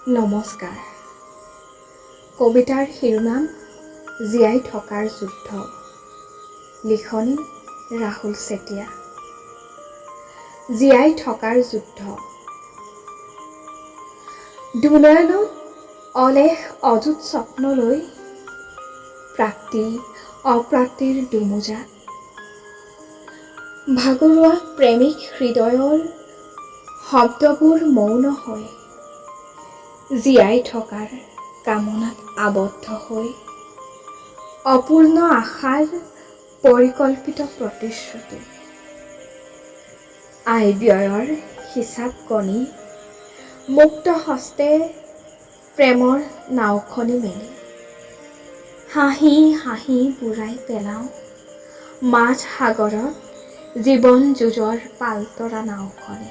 নমস্কাৰ। কবিতাৰ শিৰোনাম জীয়াই থকাৰ যুদ্ধ। লিখনি ৰাহুল চেতিয়া। জীয়াই থকাৰ যুদ্ধ। দুনয়নত অলেখ অযুত স্বপ্নলৈ প্ৰাপ্তি অপ্ৰাপ্তিৰ দুমোজা ভাগৰুৱা প্ৰেমিক হৃদয়ৰ শব্দবোৰ মৌন হয় জীয়াই থকাৰ কামনাত আবদ্ধ হৈ অপূৰ্ণ আশাৰ পৰিকল্পিত প্ৰতিশ্ৰুতি আয় ব্যয়ৰ হিচাপ গণি মুক্ত হস্তে প্ৰেমৰ নাওখনি মেলি হাঁহি হাঁহি বুৰাই পেলাওঁ মাজ সাগৰত জীৱন যুঁজৰ পালতৰা নাওখনি।